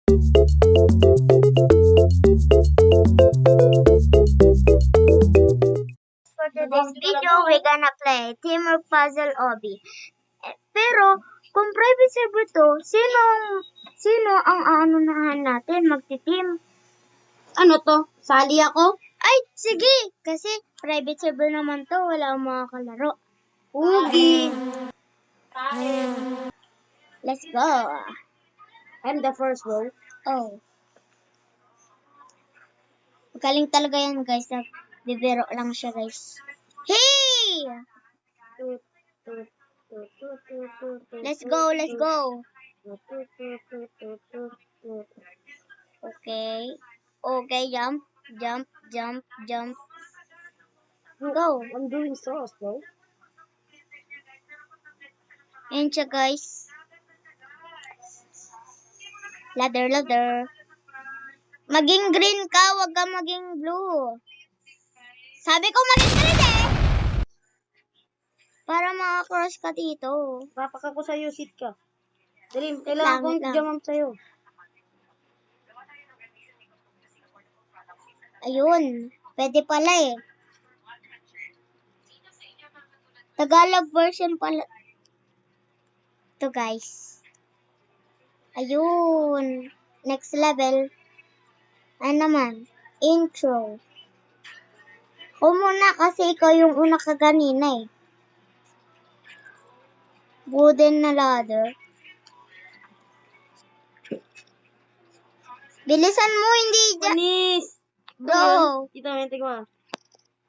For today's video, we're gonna play Teamwork Puzzle Obby. Pero, kung private server to, sino ang aanunahan natin magti-team? Ano to? Sali ako? Ay, sige! Kasi private server naman to, wala akong mga kalaro. Ugi! Let's go! I'm the first one. Oh. Magaling talaga yan, guys. Bibiro lang siya, guys. Hey! Let's go, let's go. Okay. Okay, jump. Go. I'm doing sauce, bro. Ayan siya, guys. Ladder. Maging green ka, wag ka maging blue. Sabi ko maging green eh! Para makakross ka dito. Papak ako sa'yo, sit ka. Dali, kailangan kong jump sa'yo. Ayun. Pwede pala eh. Tagalog version pala. Ito guys. Ayun. Next level. Ano naman? Intro. Ako muna kasi ikaw yung una ka ganina eh. Wooden na ladder. Bilisan mo, hindi dyan. Panis! Go! Dito, tingnan mo.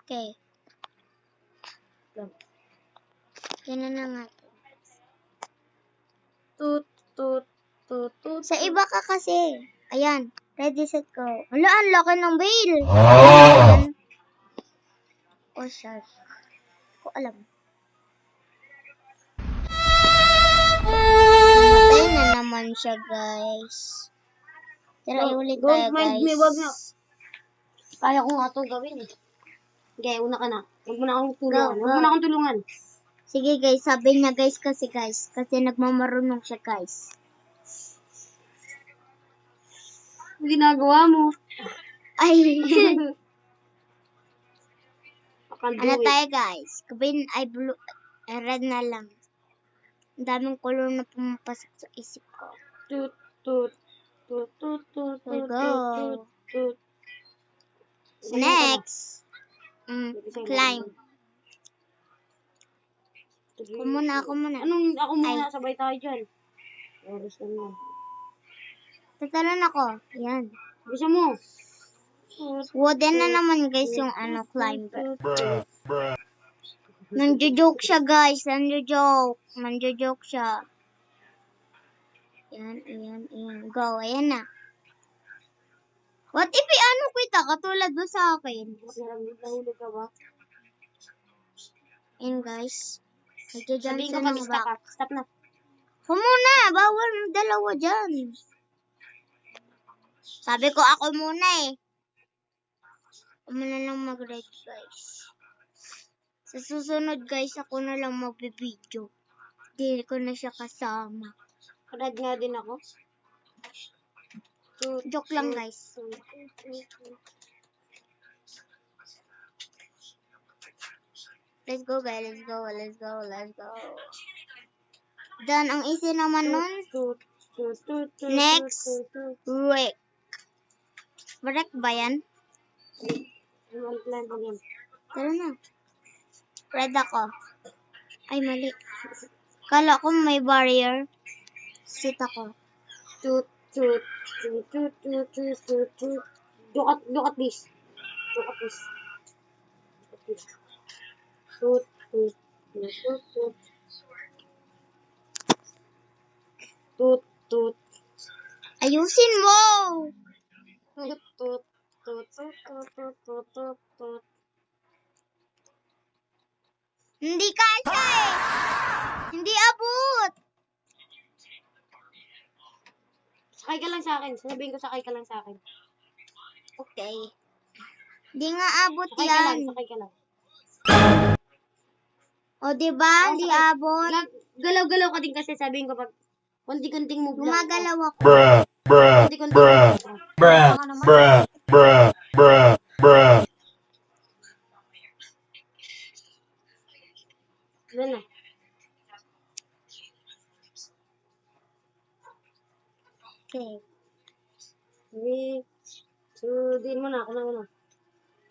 Okay. Yan na nga. Tut. Sa iba ka kasi. Ayan. Ready, set, go. Hala, ang laki ng whale. Oh, shark. Ko alam. Namatay na naman siya, guys. Tara, iulit tayo, Don't mind guys. me, wag na. Kaya ko nga itong gawin eh. Okay, una ka na. Huwag mo na akong tulungan. Go. Huwag mo na akong tulungan. Sige, guys. Sabi niya, guys, kasi nagmamarunong siya, guys. Ginagawa mo. Ay. Ano Ano tayo, guys? Green ay blue. Red na lang. Ang daming color na pumapasok sa isip ko. Tut. Go. Next. Climb. Ako muna. Anong ako muna? Ay. Sabay tayo dyan. Oras na mo. Tatalon ako. Yan. Bisa mo. Wooden na naman, guys, yung climber. Nanjo-joke siya, guys. Nanjo-joke siya. Ayan. Go. Ayan na. What if kita katulad do sa akin? Nahulog ka ba? Ayan, guys. Nagja-jump Sabihin siya ko pag ng stop back. ka. Stop na. Muna. Bawal dalawa dyan. Sabi ko ako muna eh. Ako muna lang mag-red, guys. Sa susunod, guys, ako na lang magbibideo. Hindi ko na siya kasama. Red nga din ako. Joke lang, guys. Let's go, guys. Let's go. Dan, ang easy naman nun. Next, wreck. Wreck ba yan? Tara na. Red ako. Ay, mali. Kala ko may barrier. Sit ako. Look at this. Tut. Ayusin mo! Tut. Hindi kasi eh. Hindi abot. Sakay ka lang sa akin. Sabihin ko sakay ka lang sa akin. Okay. Hindi nga abot Sakay ka lang. yan. O, diba? Hindi sakay. abot. Galaw-galaw ka din kasi sabihin ko pag konting-konting move lang. Gumagalaw ako. Hindi ko na. Baka naman. Yan na. Okay. Din mo na. Ako na una.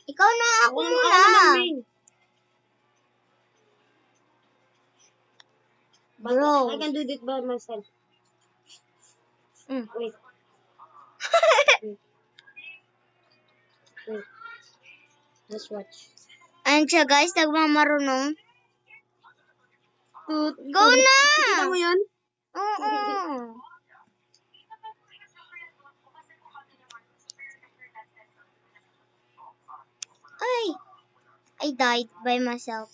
Ikaw na, ako Ako muna. naman, Bing. Bro. I can do it by myself. Mm. Wait. Wait. Let's watch. Ayan siya guys, nagmamarunong. Go na! Kita mo yun? Oo. Ay! I died by myself.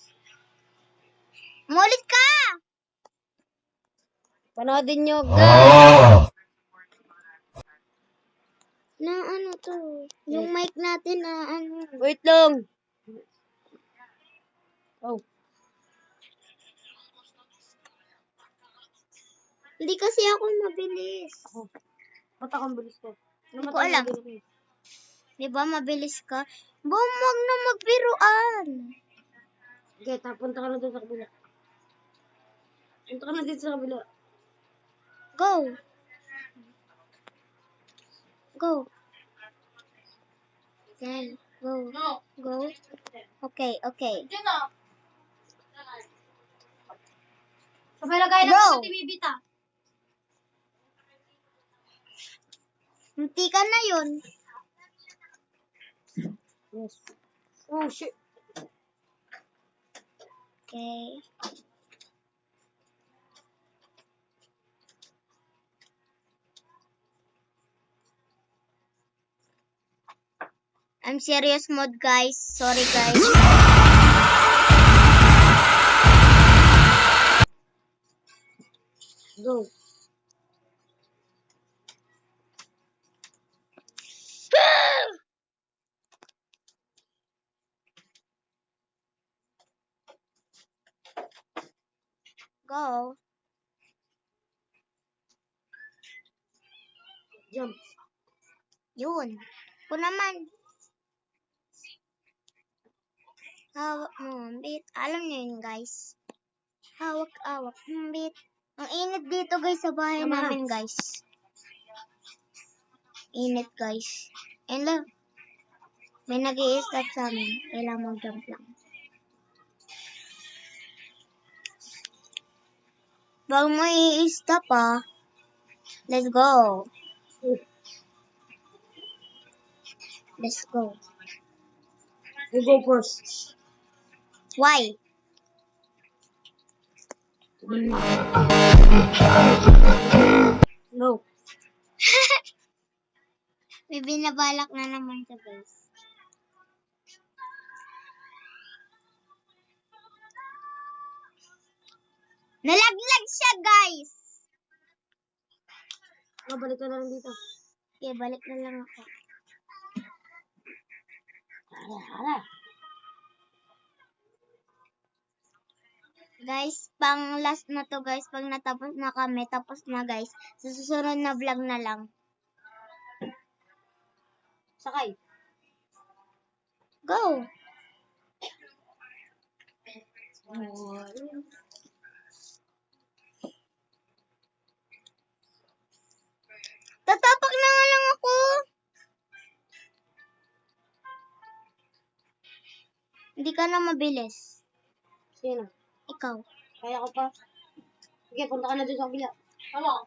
Mulit ka! Panoodin nyo, guys. Na ano to? Yung mic natin na ano. Wait lang. Oh. Hindi kasi ako mabilis. Ba't akong bilis ko? Hindi ko alam. Di ba mabilis ka? Bumag na magbiruan. Okay, punta ka na dito sa kabila. Punta ka na dito sa kabila. Go. Go. Yan. Go. No. Go. Okay, okay. Diyan na. Sabay lagay Bro. lang sa timibita. Hindi ka na yun. Yes. Oh, shit. Okay. I'm serious mode, guys. Sorry, guys. Go. Go. Jump. Yun. Ko naman. Hawak mo ang bit. Alam niyo yun, guys. Hawak-hawak ang bit. Ang init dito, guys, sa bahay Tama. namin, guys. Init, guys. And look. May nag-i-stop sa amin. Kailangan mag-jump lang. Bago mo i-stop, ah. Let's go. Let's go. You go first. Why? No. May binabalak na naman siya, guys. Nalaglag siya, guys! Balik ka na lang dito. Okay, balik na lang ako. Hala. Guys, pang last na to, guys. Pag natapos na kami, tapos na, guys. Sa susunod na vlog na lang. Sakay. Go! Tatapak na nga lang ako! Hindi ka na mabilis. Sino? Ikaw. Kaya ko pa. Sige, punta ka na dito sa kabila. Ano?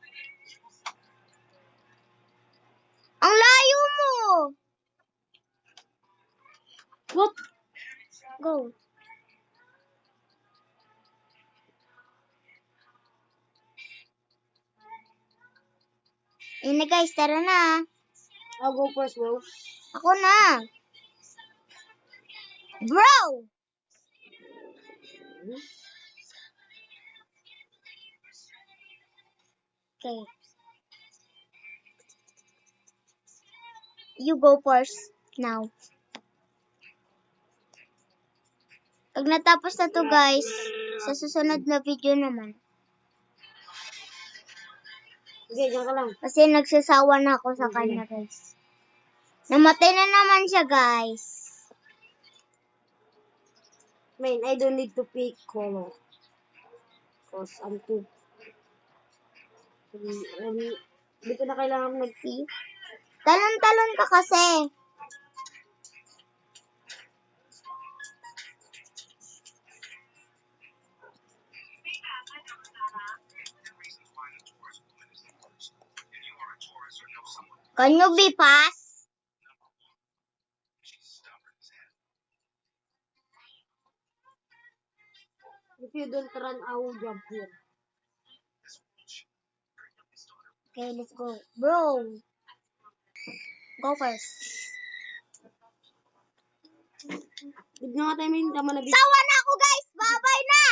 Ang layo mo! What? Go. Yun na, guys. Tara na. I'll go first, bro. Ako na. Bro! Okay. You go first now. Pag natapos na to, guys, sa susunod na video naman. Sige, diyan ka lang. Kasi nagsasawa na ako sa kanya, guys. Namatay na naman siya, guys. Man, I don't need to pick color. Because I'm too... Hindi ko na kailangan mag-pee. Talon-talon ka kasi. Can you be fast? If you don't run, I will jump here. Okay, let's go. Bro. Go first. Huwag na nga tayo may tama na Sawa na ako, guys. Bye-bye na.